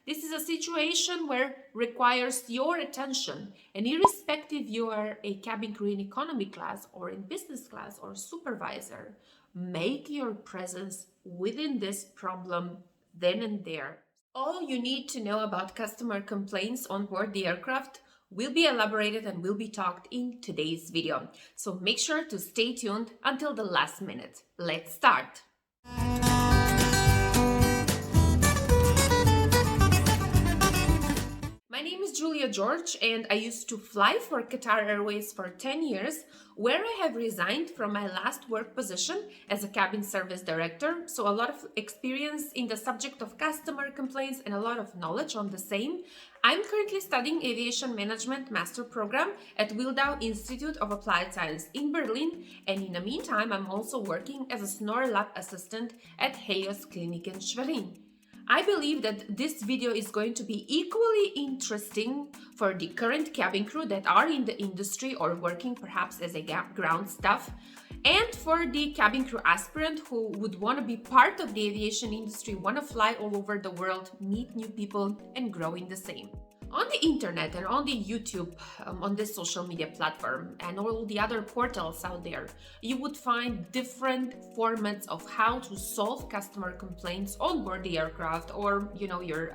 This is a situation where requires your attention, and irrespective you are a cabin crew in economy class or in business class or supervisor, make your presence within this problem then and there. All you need to know about customer complaints on board the aircraft will be elaborated and will be talked in today's video. So make sure to stay tuned until the last minute. Let's start. My name is Julia George, and I used to fly for Qatar Airways for 10 years, where I have resigned from my last work position as a cabin service director. So a lot of experience in the subject of customer complaints and a lot of knowledge on the same. I'm currently studying Aviation Management Master Program at Wildau Institute of Applied Science in Berlin, and in the meantime, I'm also working as a SnoreLab Assistant at Helios Kliniken Schwerin. I believe that this video is going to be equally interesting for the current cabin crew that are in the industry or working perhaps as a ground staff, and for the cabin crew aspirant who would want to be part of the aviation industry, want to fly all over the world, meet new people, and grow in the same. On the internet and on the YouTube, on this social media platform and all the other portals out there, you would find different formats of how to solve customer complaints on board the aircraft, or you're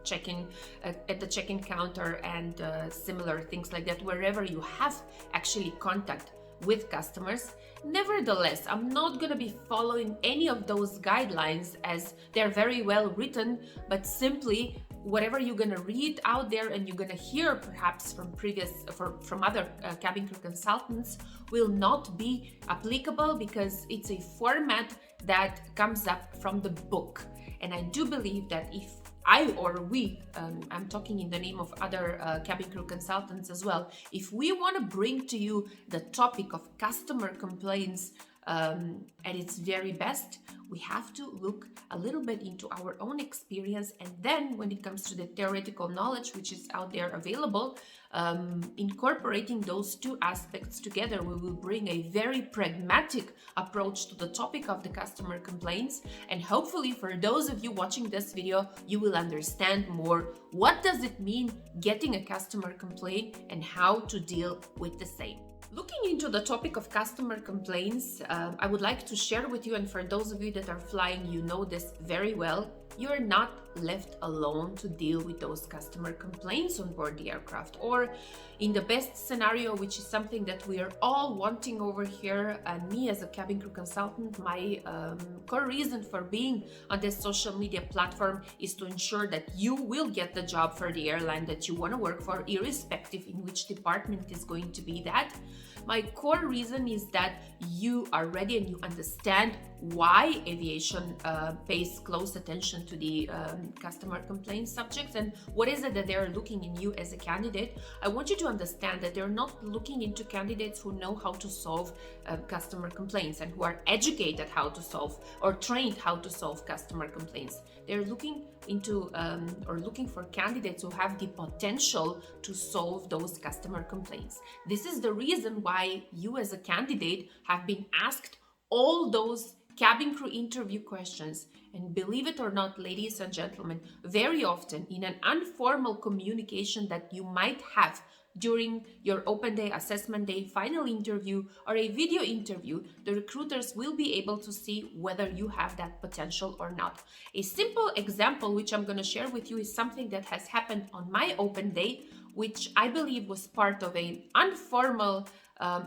checking at the check-in counter and similar things like that, wherever you have actually contact with customers. Nevertheless, I'm not going to be following any of those guidelines as they're very well written, but simply whatever you're going to read out there and you're going to hear perhaps from other cabin crew consultants will not be applicable, because it's a format that comes up from the book. And I do believe that if I or we, I'm talking in the name of other cabin crew consultants as well, if we want to bring to you the topic of customer complaints at its very best, we have to look a little bit into our own experience, and then when it comes to the theoretical knowledge which is out there available, incorporating those two aspects together, we will bring a very pragmatic approach to the topic of the customer complaints. And hopefully for those of you watching this video, you will understand more what does it mean getting a customer complaint and how to deal with the same. Looking into the topic of customer complaints, I would like to share with you, and for those of you that are flying, you know this very well, you are not left alone to deal with those customer complaints on board the aircraft. Or in the best scenario, which is something that we are all wanting over here, and me as a cabin crew consultant, my core reason for being on this social media platform is to ensure that you will get the job for the airline that you want to work for, irrespective in which department is going to be that. My core reason is that you are ready and you understand why aviation pays close attention to the customer complaint subjects and what is it that they're looking in you as a candidate. I want you to understand that they're not looking into candidates who know how to solve customer complaints and who are educated how to solve or trained how to solve customer complaints. They're looking into or looking for candidates who have the potential to solve those customer complaints. This is the reason why you as a candidate have been asked all those cabin crew interview questions. And believe it or not, ladies and gentlemen, very often in an informal communication that you might have during your open day, assessment day, final interview, or a video interview, the recruiters will be able to see whether you have that potential or not. A simple example which I'm going to share with you is something that has happened on my open day, which I believe was part of an informal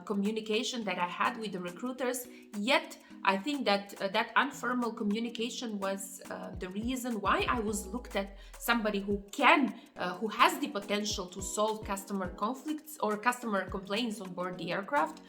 communication that I had with the recruiters. Yet I think that that informal communication was the reason why I was looked at somebody who has the potential to solve customer conflicts or customer complaints on board the aircraft,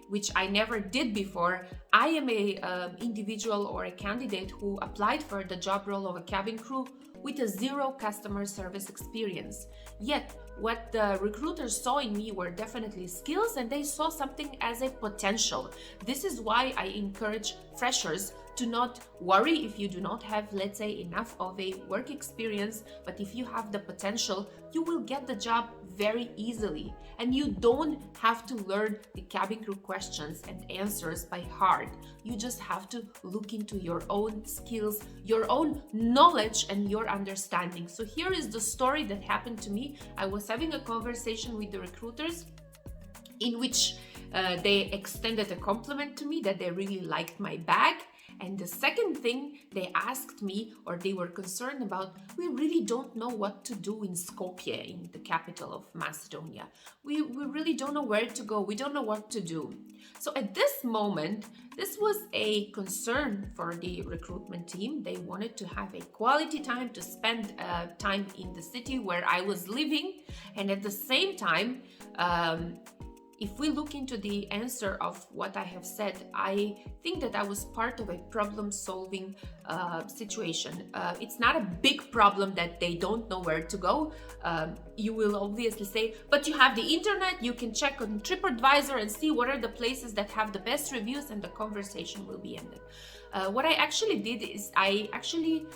which I never did before. I am a individual or a candidate who applied for the job role of a cabin crew with a zero customer service experience. Yet what the recruiters saw in me were definitely skills, and they saw something as a potential. This is why I encourage freshers do not worry if you do not have, let's say, enough of a work experience, but if you have the potential, you will get the job very easily. And you don't have to learn the cabin crew questions and answers by heart. You just have to look into your own skills, your own knowledge, and your understanding. So here is the story that happened to me. I was having a conversation with the recruiters in which they extended a compliment to me that they really liked my bag. And the second thing they asked me, or they were concerned about, we really don't know what to do in Skopje, in the capital of Macedonia. We really don't know where to go. We don't know what to do. So at this moment, this was a concern for the recruitment team. They wanted to have a quality time to spend time in the city where I was living. And at the same time, if we look into the answer of what I have said, I think that I was part of a problem-solving situation. It's not a big problem that they don't know where to go. You will obviously say, but you have the internet, you can check on TripAdvisor and see what are the places that have the best reviews, and the conversation will be ended. What I actually did is I actually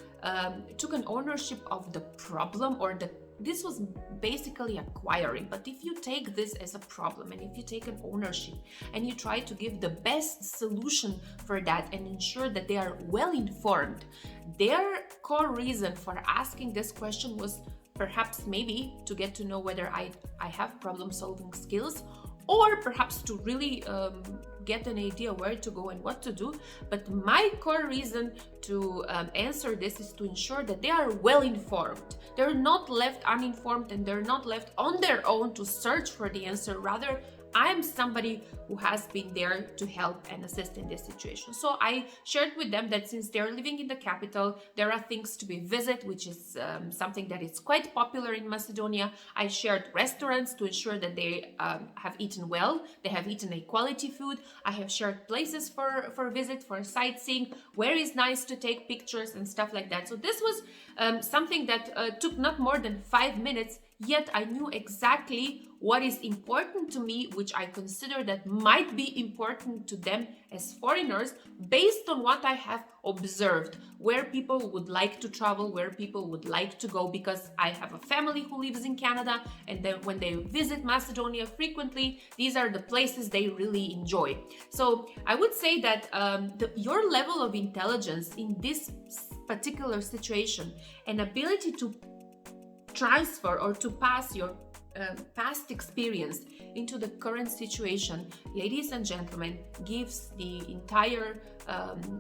took an ownership of the problem, or this was basically acquiring. But if you take this as a problem, and if you take an ownership and you try to give the best solution for that and ensure that they are well informed, their core reason for asking this question was perhaps maybe to get to know whether I have problem solving skills, or perhaps to really get an idea where to go and what to do. But my core reason to answer this is to ensure that they are well informed. They're not left uninformed, and they're not left on their own to search for the answer. Rather, I'm somebody who has been there to help and assist in this situation. So I shared with them that since they're living in the capital, there are things to be visited, which is something that is quite popular in Macedonia. I shared restaurants to ensure that they have eaten well, they have eaten a quality food. I have shared places for visit, for sightseeing, where is nice to take pictures and stuff like that. So this was something that took not more than 5 minutes, yet I knew exactly what is important to me, which I consider that might be important to them as foreigners, based on what I have observed, where people would like to travel, where people would like to go, because I have a family who lives in Canada, and then when they visit Macedonia frequently, these are the places they really enjoy. So I would say that your level of intelligence in this particular situation and ability to transfer or to pass your past experience into the current situation, ladies and gentlemen, gives the entire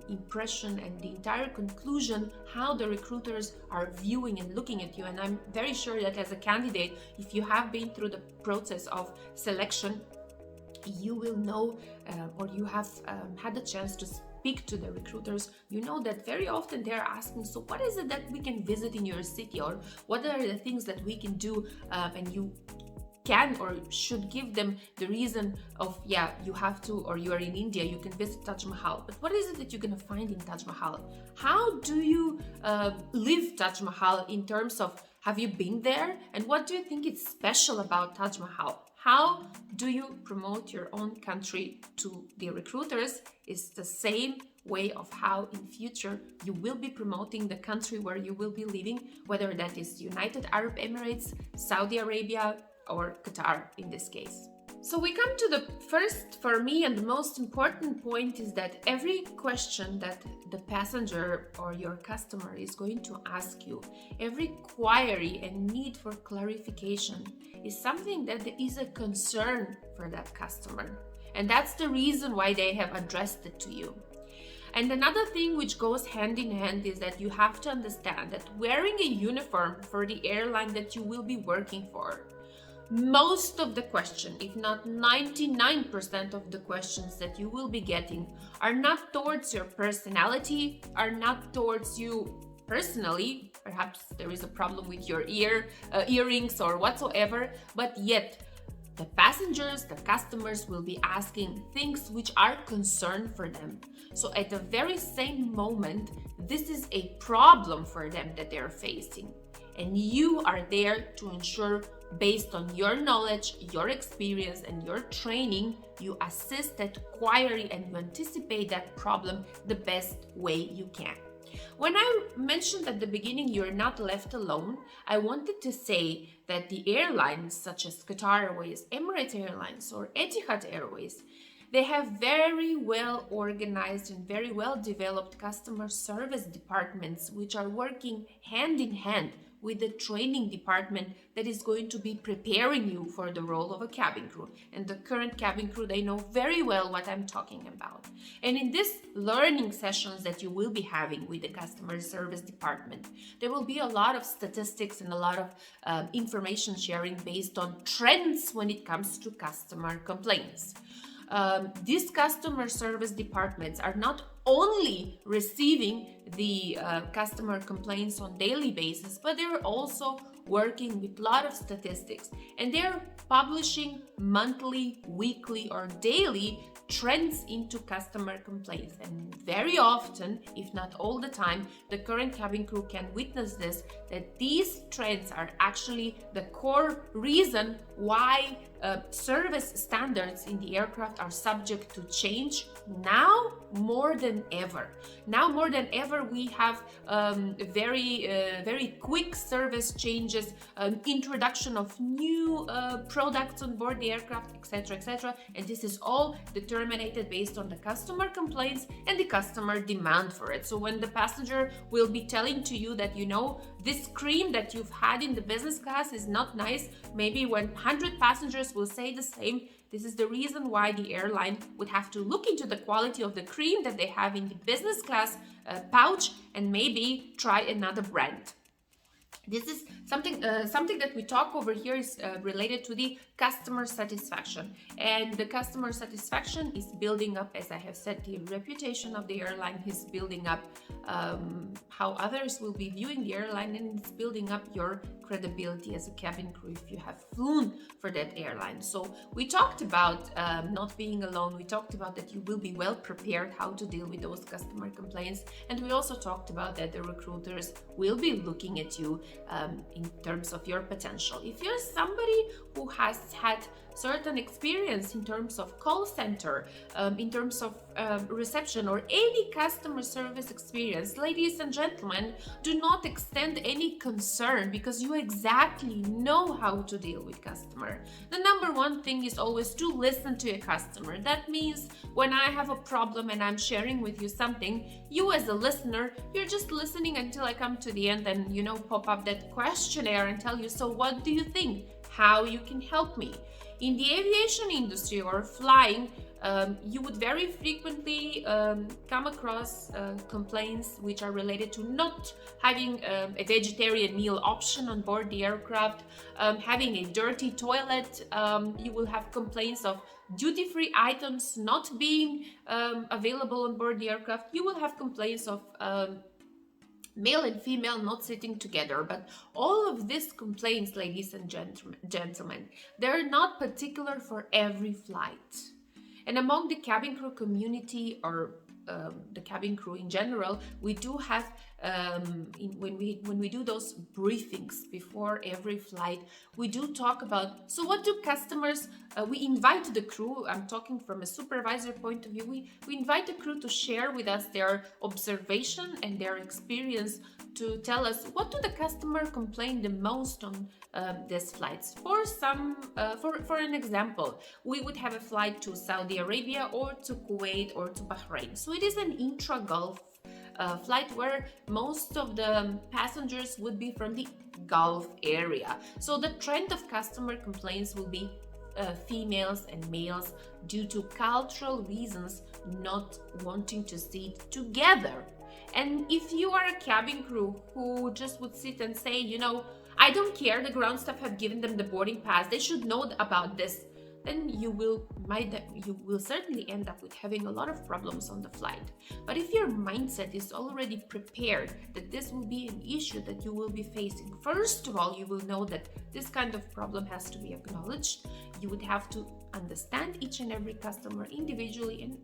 impression and the entire conclusion how the recruiters are viewing and looking at you. And I'm very sure that as a candidate, if you have been through the process of selection, you will know or you have had the chance to speak to the recruiters. You know that very often they're asking, so what is it that we can visit in your city, or what are the things that we can do, and you can or should give them the reason of, yeah, you have to, or you are in India, you can visit Taj Mahal, but what is it that you're going to find in Taj Mahal? How do you live Taj Mahal in terms of, have you been there, and what do you think is special about Taj Mahal? How do you promote your own country to the recruiters? It's the same way of how in future you will be promoting the country where you will be living, whether that is United Arab Emirates, Saudi Arabia, or Qatar in this case. So we come to the first, for me, and the most important point is that every question that the passenger or your customer is going to ask you, every query and need for clarification is something that is a concern for that customer. And that's the reason why they have addressed it to you. And another thing which goes hand in hand is that you have to understand that wearing a uniform for the airline that you will be working for, most of the question, if not 99% of the questions that you will be getting, are not towards your personality, are not towards you personally. Perhaps there is a problem with your earrings or whatsoever, but yet the passengers, the customers will be asking things which are concern for them. So at the very same moment, this is a problem for them that they're facing. and you are there to ensure, based on your knowledge, your experience, and your training, you assist that query and you anticipate that problem the best way you can. When I mentioned at the beginning you're not left alone, I wanted to say that the airlines such as Qatar Airways, Emirates Airlines, or Etihad Airways, they have very well organized and very well developed customer service departments which are working hand in hand with the training department that is going to be preparing you for the role of a cabin crew. And the current cabin crew, they know very well what I'm talking about. And in these learning sessions that you will be having with the customer service department, there will be a lot of statistics and a lot of information sharing based on trends when it comes to customer complaints. These customer service departments are not only receiving the customer complaints on daily basis, but they're also working with a lot of statistics, and they're publishing monthly, weekly, or daily trends into customer complaints. And very often, if not all the time, the current cabin crew can witness this, that these trends are actually the core reason why service standards in the aircraft are subject to change now more than ever. Now more than ever, we have very quick service changes, introduction of new products on board the aircraft, etc. And this is all determined based on the customer complaints and the customer demand for it. So when the passenger will be telling to you that, you know, this cream that you've had in the business class is not nice, maybe when 100 passengers will say the same, this is the reason why the airline would have to look into the quality of the cream that they have in the business class pouch and maybe try another brand. This is something that we talk over here is related to the customer satisfaction, and the customer satisfaction is building up, as I have said, the reputation of the airline is building up, how others will be viewing the airline, and it's building up your credibility as a cabin crew if you have flown for that airline. So we talked about not being alone. We talked about that you will be well prepared how to deal with those customer complaints, and we also talked about that the recruiters will be looking at you in terms of your potential. If you're somebody who has had certain experience in terms of call center, in terms of reception, or any customer service experience, ladies and gentlemen, do not extend any concern, because you exactly know how to deal with customer. The number one thing is always to listen to a customer. That means when I have a problem and I'm sharing with you something, you as a listener, you're just listening until I come to the end and, you know, pop up that questionnaire and tell you, so what do you think? How you can help me? In the aviation industry or flying, you would very frequently come across complaints which are related to not having a vegetarian meal option on board the aircraft, having a dirty toilet. You will have complaints of duty-free items not being available on board the aircraft. You will have complaints of male and female not sitting together. But all of these complaints, ladies and gentlemen, they're not particular for every flight. And among the cabin crew community, or the cabin crew in general, we do have when we do those briefings before every flight, we do talk about, so what do customers, we invite the crew, I'm talking from a supervisor point of view, we invite the crew to share with us their observation and their experience, to tell us what do the customer complain the most on these flights. For an example, we would have a flight to Saudi Arabia or to Kuwait or to Bahrain. So it is an intra-Gulf flight where most of the passengers would be from the Gulf area. So the trend of customer complaints will be females and males due to cultural reasons not wanting to sit together. And if you are a cabin crew who just would sit and say, you know, I don't care, the ground staff have given them the boarding pass, they should know about this, then you will certainly end up with having a lot of problems on the flight. But if your mindset is already prepared that this will be an issue that you will be facing, first of all, you will know that this kind of problem has to be acknowledged. You would have to understand each and every customer individually, and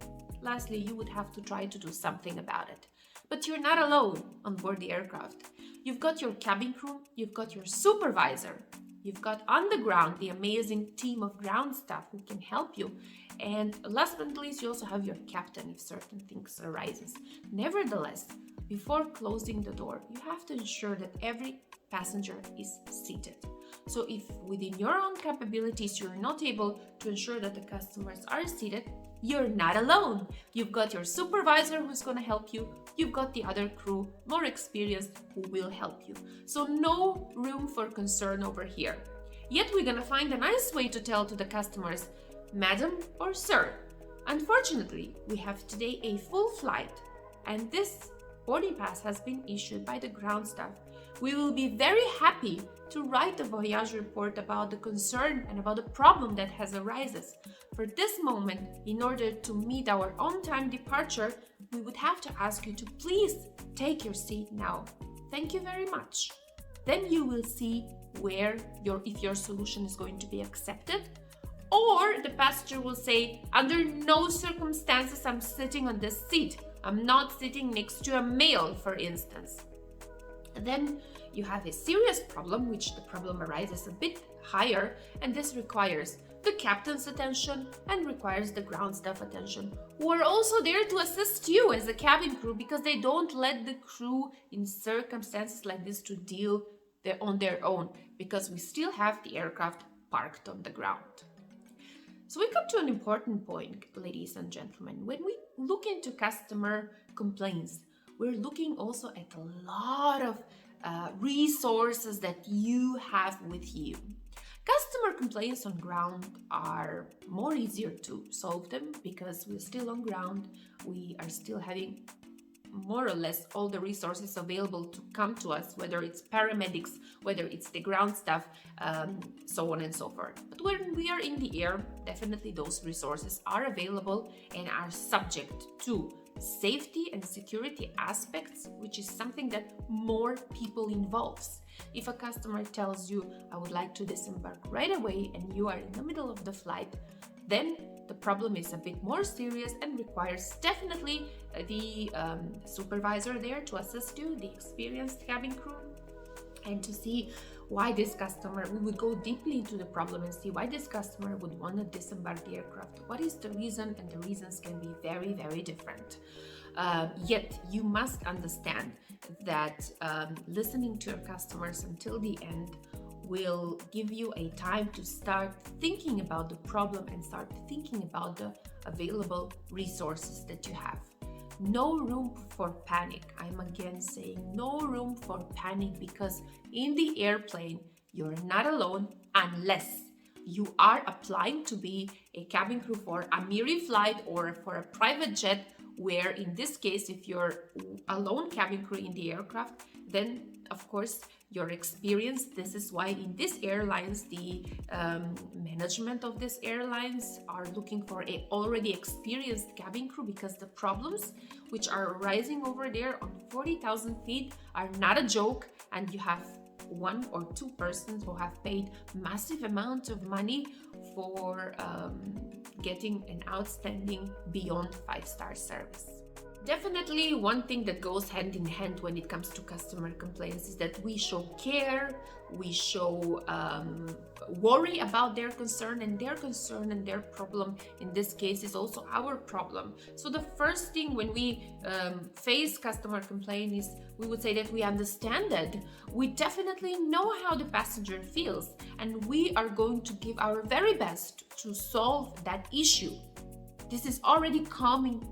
lastly, you would have to try to do something about it. But you're not alone on board the aircraft. You've got your cabin crew, you've got your supervisor, you've got on the ground the amazing team of ground staff who can help you. And last but not least, you also have your captain if certain things arises. Nevertheless, before closing the door, you have to ensure that every passenger is seated. So if within your own capabilities you're not able to ensure that the customers are seated, you're not alone. You've got your supervisor who's going to help you. You've got the other crew, more experienced, who will help you. So no room for concern over here. Yet we're going to find a nice way to tell to the customers, Madam or Sir, unfortunately, we have today a full flight and this boarding pass has been issued by the ground staff. We will be very happy to write a voyage report about the concern and about the problem that has arises. For this moment, in order to meet our on-time departure, we would have to ask you to please take your seat now. Thank you very much. Then you will see if your solution is going to be accepted, or the passenger will say, under no circumstances I'm sitting on this seat. I'm not sitting next to a male, for instance. And then you have a serious problem, which the problem arises a bit higher, and this requires the captain's attention and requires the ground staff attention, who are also there to assist you as a cabin crew, because they don't let the crew in circumstances like this to deal on their own, because we still have the aircraft parked on the ground. So we come to an important point, ladies and gentlemen. When we look into customer complaints, we're looking also at a lot of resources that you have with you. Customer complaints on ground are more easier to solve them because we're still on ground. We are still having more or less all the resources available to come to us, whether it's paramedics, whether it's the ground staff, so on and so forth. But when we are in the air, definitely those resources are available and are subject to safety and security aspects, which is something that more people involves. If a customer tells you, I would like to disembark right away, and you are in the middle of the flight, then the problem is a bit more serious and requires definitely the supervisor there to assist you, the experienced cabin crew, and to see why this customer, we would go deeply into the problem and see why this customer would want to disembark the aircraft. What is the reason? And the reasons can be very, very different. Yet you must understand that listening to your customers until the end will give you a time to start thinking about the problem and start thinking about the available resources that you have. No room for panic. I'm again saying no room for panic, because in the airplane, you're not alone unless you are applying to be a cabin crew for a Miri flight or for a private jet, where in this case, if you're a lone cabin crew in the aircraft, then of course your experience. This is why in these airlines, the management of these airlines are looking for a already experienced cabin crew, because the problems which are arising over there on 40,000 feet are not a joke, and you have one or two persons who have paid massive amounts of money for getting an outstanding beyond 5-star service. Definitely one thing that goes hand in hand when it comes to customer complaints is that we show care, we show worry about their concern, and their problem in this case is also our problem. So the first thing when we face customer complaint is we would say that we understand that. We definitely know how the passenger feels, and we are going to give our very best to solve that issue. This is already calming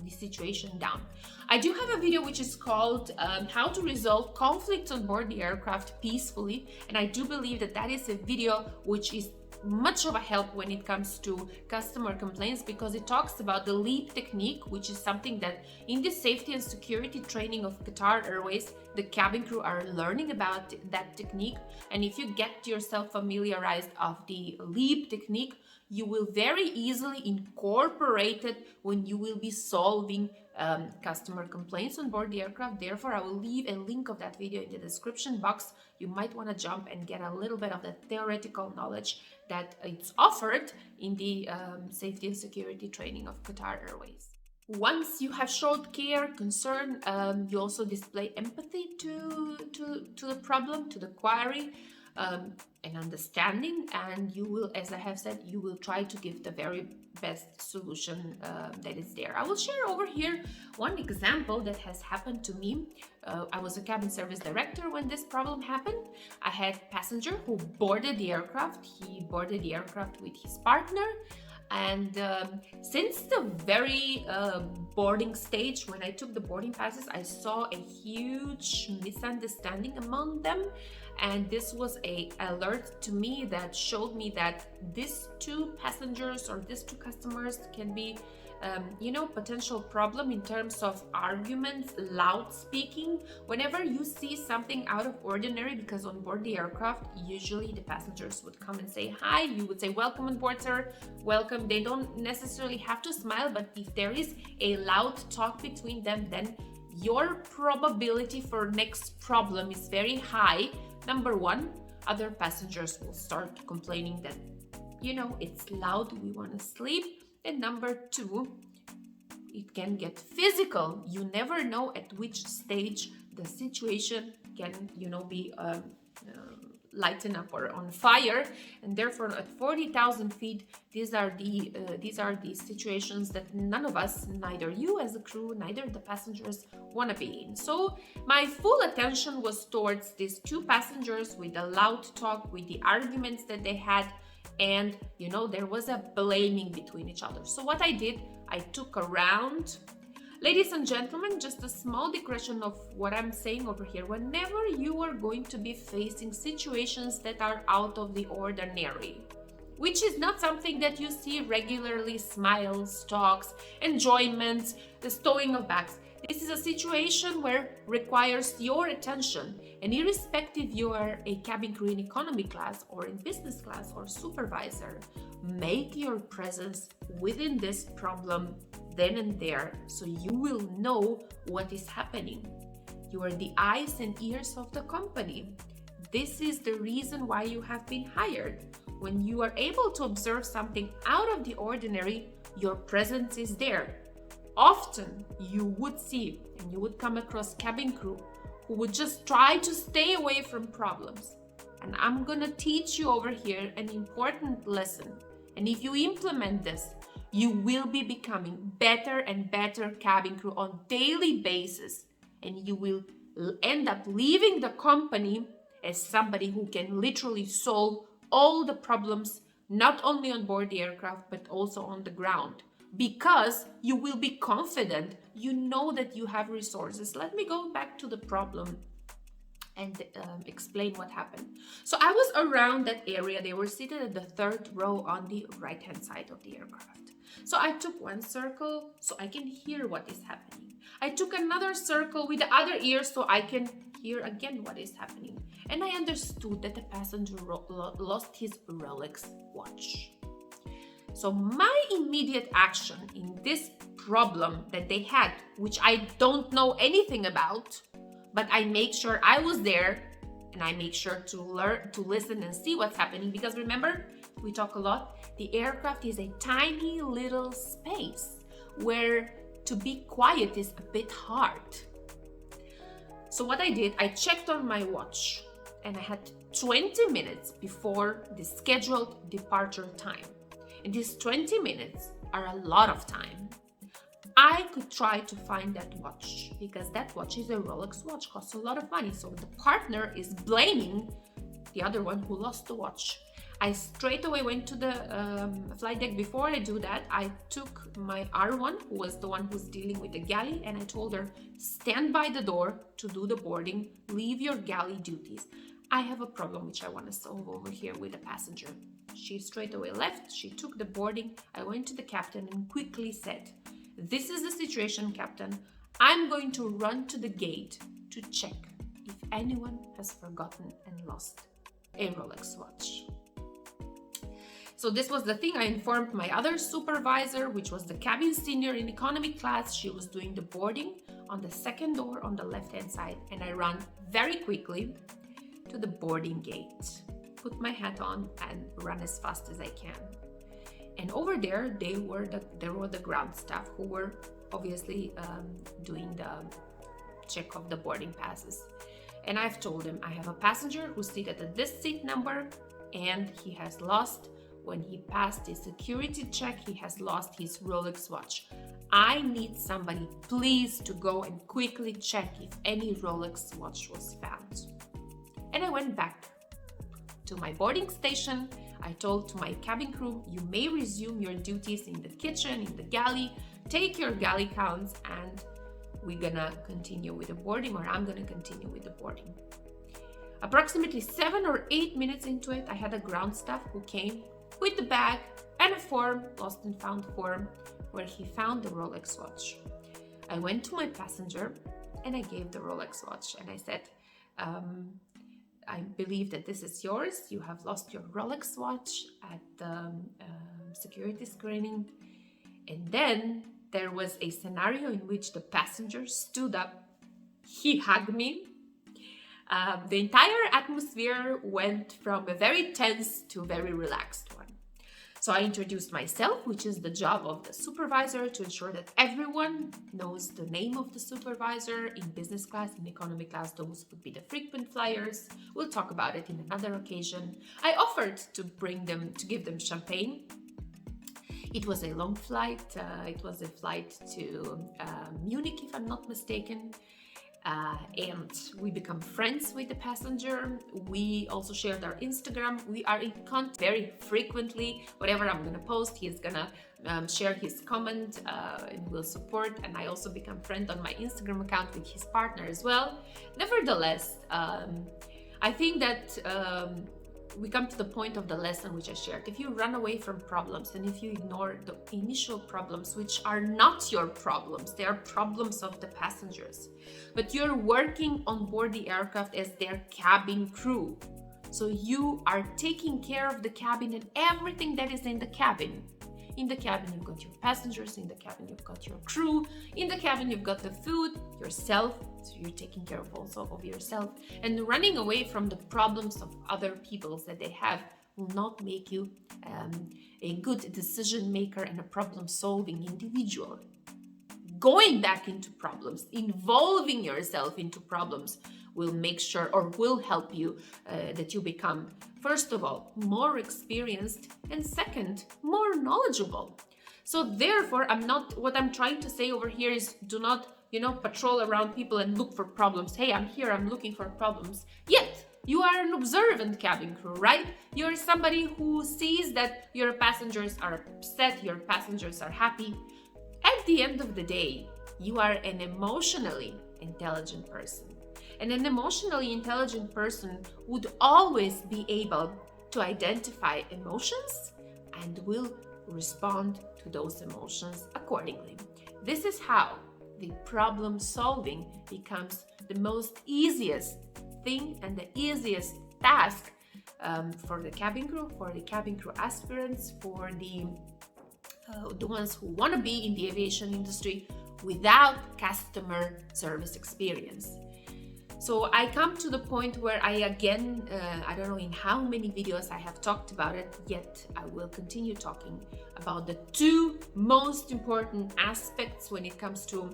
the situation down. I do have a video which is called how to resolve conflicts on board the aircraft peacefully, and I do believe that that is a video which is much of a help when it comes to customer complaints, because it talks about the LEAP technique, which is something that in the safety and security training of Qatar Airways, the cabin crew are learning about that technique. And if you get yourself familiarized of the LEAP technique, you will very easily incorporate it when you will be solving customer complaints on board the aircraft. Therefore, I will leave a link of that video in the description box. You might want to jump and get a little bit of the theoretical knowledge that it's offered in the safety and security training of Qatar Airways. Once you have showed care, concern, you also display empathy to the problem, to the query, and understanding, and you will, as I have said, you will try to give the very best solution that is there. I will share over here one example that has happened to me. I was a cabin service director when this problem happened. I had a passenger who boarded the aircraft. He boarded the aircraft with his partner. And since the very boarding stage, when I took the boarding passes, I saw a huge misunderstanding among them. And this was an alert to me that showed me that these two passengers or these two customers can be potential problem in terms of arguments, loud speaking. Whenever you see something out of ordinary, because on board the aircraft, usually the passengers would come and say hi. You would say, welcome on board, sir, welcome. They don't necessarily have to smile, but if there is a loud talk between them, then your probability for next problem is very high. Number one, other passengers will start complaining that, it's loud, we want to sleep. And number two, it can get physical. You never know at which stage the situation can, be lighten up or on fire. And therefore, at 40,000 feet, these are the situations that none of us, neither you as a crew, neither the passengers, want to be in. So my full attention was towards these two passengers with the loud talk, with the arguments that they had. And there was a blaming between each other. So what I did, I took a round. Ladies and gentlemen, just a small digression of what I'm saying over here. Whenever you are going to be facing situations that are out of the ordinary, which is not something that you see regularly, smiles, talks, enjoyments, the stowing of bags. This is a situation where requires your attention, and irrespective you are a cabin crew in economy class or in business class or supervisor, make your presence within this problem then and there, so you will know what is happening. You are the eyes and ears of the company. This is the reason why you have been hired. When you are able to observe something out of the ordinary, your presence is there. Often you would see and you would come across cabin crew who would just try to stay away from problems. And I'm gonna teach you over here an important lesson. And if you implement this, you will be becoming better and better cabin crew on daily basis. And you will end up leaving the company as somebody who can literally solve all the problems, not only on board the aircraft, but also on the ground. Because you will be confident, you know that you have resources. Let me go back to the problem and explain what happened. So I was around that area. They were seated at the third row on the right-hand side of the aircraft. So I took one circle so I can hear what is happening. I took another circle with the other ear so I can hear again what is happening. And I understood that the passenger lost his Rolex watch. So my immediate action in this problem that they had, which I don't know anything about, but I make sure I was there and I make sure to learn, to listen and see what's happening. Because remember, we talk a lot, the aircraft is a tiny little space where to be quiet is a bit hard. So what I did, I checked on my watch and I had 20 minutes before the scheduled departure time. And these 20 minutes are a lot of time. I could try to find that watch because that watch is a Rolex watch, costs a lot of money. So the partner is blaming the other one who lost the watch. I straight away went to the flight deck. Before I do that, I took my R1, who was the one who's dealing with the galley, and I told her, stand by the door to do the boarding, leave your galley duties. I have a problem which I want to solve over here with a passenger. She straight away left, she took the boarding. I went to the captain and quickly said, this is the situation, Captain. I'm going to run to the gate to check if anyone has forgotten and lost a Rolex watch. So this was the thing. I informed my other supervisor, which was the cabin senior in economy class. She was doing the boarding on the second door on the left-hand side. And I ran very quickly to the boarding gate, put my hat on and run as fast as I can. And over there, there were the ground staff who were obviously doing the check of the boarding passes. And I've told him I have a passenger who's seated at this seat number, and he has lost, when he passed his security check, he has lost his Rolex watch. I need somebody, please, to go and quickly check if any Rolex watch was found. And I went back to my boarding station. I told to my cabin crew, you may resume your duties in the kitchen, in the galley, take your galley counts, and we're gonna continue with the boarding, or I'm gonna continue with the boarding. Approximately 7 or 8 minutes into it, I had a ground staff who came with the bag and a form, lost and found form, where he found the Rolex watch. I went to my passenger and I gave the Rolex watch, and I said, I believe that this is yours. You have lost your Rolex watch at the security screening. And then there was a scenario in which the passenger stood up, he hugged me. The entire atmosphere went from a very tense to a very relaxed one. So I introduced myself, which is the job of the supervisor, to ensure that everyone knows the name of the supervisor. In business class, in economy class, those would be the frequent flyers. We'll talk about it in another occasion. I offered to give them champagne. It was a long flight. It was a flight to Munich, if I'm not mistaken. And we become friends with the passenger. We also shared our Instagram. We are in contact very frequently. Whatever I'm gonna post, he's gonna share his comment and will support. And I also become friend on my Instagram account with his partner as well. Nevertheless, I think that we come to the point of the lesson which I shared. If you run away from problems and if you ignore the initial problems, which are not your problems, they are problems of the passengers, but you're working on board the aircraft as their cabin crew. So you are taking care of the cabin and everything that is in the cabin. In the cabin, you've got your passengers. In the cabin, you've got your crew. In the cabin, you've got the food, yourself. So you're taking care of also of yourself. And running away from the problems of other people that they have will not make you a good decision maker and a problem-solving individual. Going back into problems, involving yourself into problems will make sure, or will help you that you become, first of all, more experienced, and second, more knowledgeable. So therefore, what I'm trying to say over here is do not, patrol around people and look for problems. Hey, I'm here, I'm looking for problems. Yet, you are an observant cabin crew, right? You're somebody who sees that your passengers are upset, your passengers are happy. At the end of the day, you are an emotionally intelligent person. And an emotionally intelligent person would always be able to identify emotions and will respond to those emotions accordingly. This is how the problem solving becomes the most easiest thing and the easiest task for the cabin crew aspirants, for the ones who want to be in the aviation industry without customer service experience. So I come to the point where I don't know in how many videos I have talked about it, yet I will continue talking about the two most important aspects when it comes to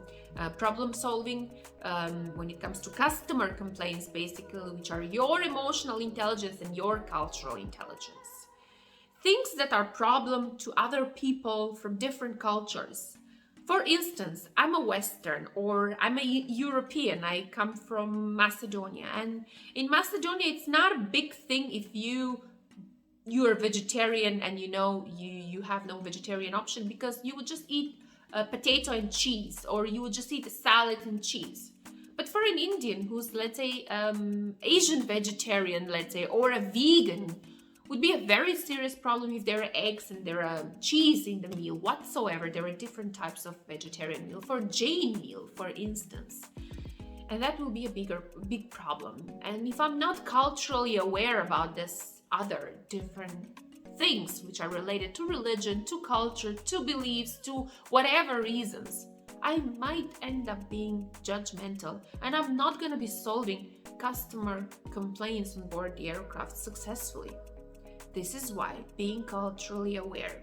problem solving, when it comes to customer complaints, basically, which are your emotional intelligence and your cultural intelligence. Things that are problem to other people from different cultures. For instance, I'm a Western or I'm a European. I come from Macedonia, and in Macedonia, it's not a big thing if you're vegetarian and you have no vegetarian option, because you would just eat potato and cheese, or you would just eat a salad and cheese. But for an Indian who's, let's say, Asian vegetarian, let's say, or a vegan, would be a very serious problem if there are eggs and there are cheese in the meal whatsoever. There are different types of vegetarian meal. For Jain meal, for instance. And that will be a big problem. And if I'm not culturally aware about this other different things which are related to religion, to culture, to beliefs, to whatever reasons, I might end up being judgmental, and I'm not going to be solving customer complaints on board the aircraft successfully. This is why being culturally aware,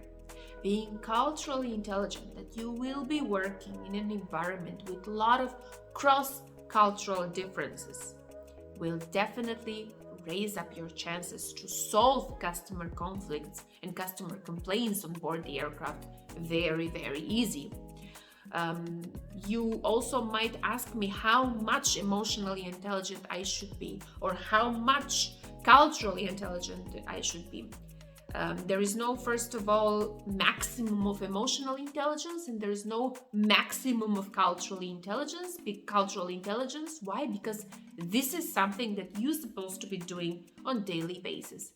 being culturally intelligent, that you will be working in an environment with a lot of cross-cultural differences, will definitely raise up your chances to solve customer conflicts and customer complaints on board the aircraft very, very easy. You also might ask me how much emotionally intelligent I should be, or how much culturally intelligent I should be. There is no, first of all, maximum of emotional intelligence, and there is no maximum of cultural intelligence. Why? Because this is something that you're supposed to be doing on daily basis.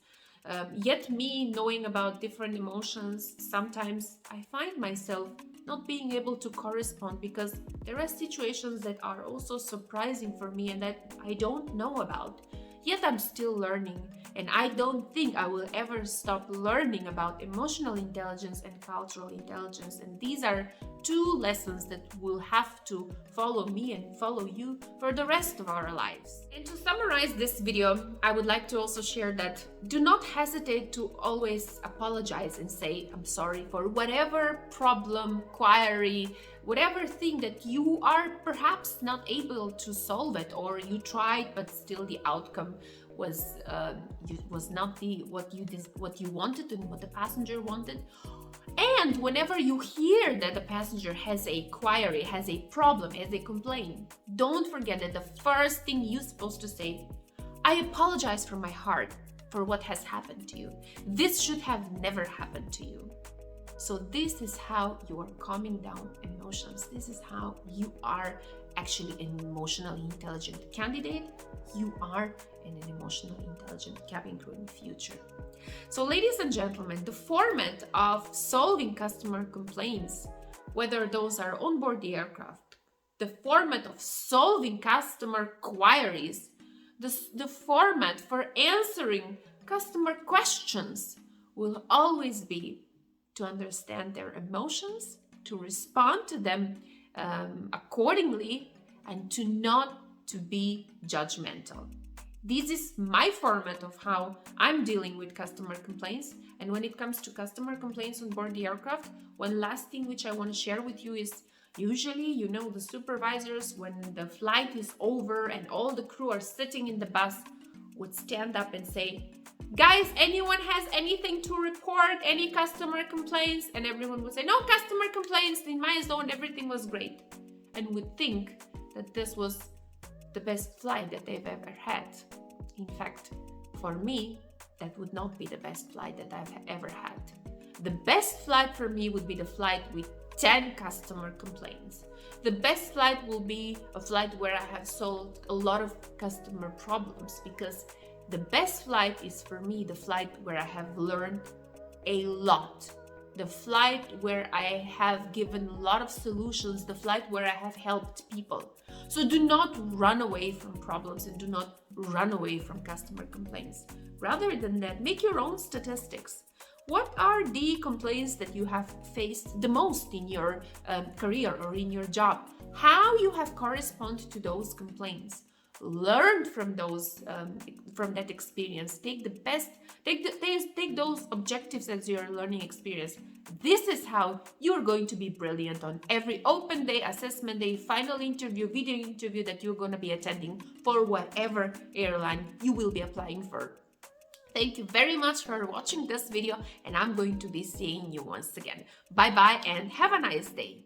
Yet me knowing about different emotions, sometimes I find myself not being able to correspond, because there are situations that are also surprising for me and that I don't know about. Yet I'm still learning, and I don't think I will ever stop learning about emotional intelligence and cultural intelligence. And these are two lessons that will have to follow me and follow you for the rest of our lives. And to summarize this video, I would like to also share that do not hesitate to always apologize and say, I'm sorry for whatever problem, query, whatever thing that you are perhaps not able to solve it, or you tried but still the outcome was not what you wanted and what the passenger wanted. And whenever you hear that the passenger has a query, has a problem, has a complaint, don't forget that the first thing you're supposed to say, I apologize from my heart for what has happened to you. This should have never happened to you. So this is how you are calming down emotions. This is how you are actually an emotionally intelligent candidate. You are an emotionally intelligent cabin crew in the future. So ladies and gentlemen, the format of solving customer complaints, whether those are on board the aircraft, the format of solving customer queries, the format for answering customer questions will always be to understand their emotions, to respond to them accordingly, and not to be judgmental. This is my format of how I'm dealing with customer complaints. And when it comes to customer complaints on board the aircraft, one last thing which I want to share with you is usually, the supervisors, when the flight is over and all the crew are sitting in the bus, would stand up and say, guys, anyone has anything to report? Any customer complaints? And everyone would say, no customer complaints. In my zone, everything was great. And would think that this was the best flight that they've ever had. In fact, for me, that would not be the best flight that I've ever had. The best flight for me would be the flight with 10 customer complaints. The best flight will be a flight where I have solved a lot of customer problems, because the best flight is for me the flight where I have learned a lot. The flight where I have given a lot of solutions, the flight where I have helped people. So do not run away from problems and do not run away from customer complaints. Rather than that, make your own statistics. What are the complaints that you have faced the most in your career or in your job? How you have corresponded to those complaints? Learn from those, from that experience. Take those objectives as your learning experience. This is how you're going to be brilliant on every open day, assessment day, final interview, video interview that you're going to be attending for whatever airline you will be applying for. Thank you very much for watching this video, and I'm going to be seeing you once again. Bye bye and have a nice day.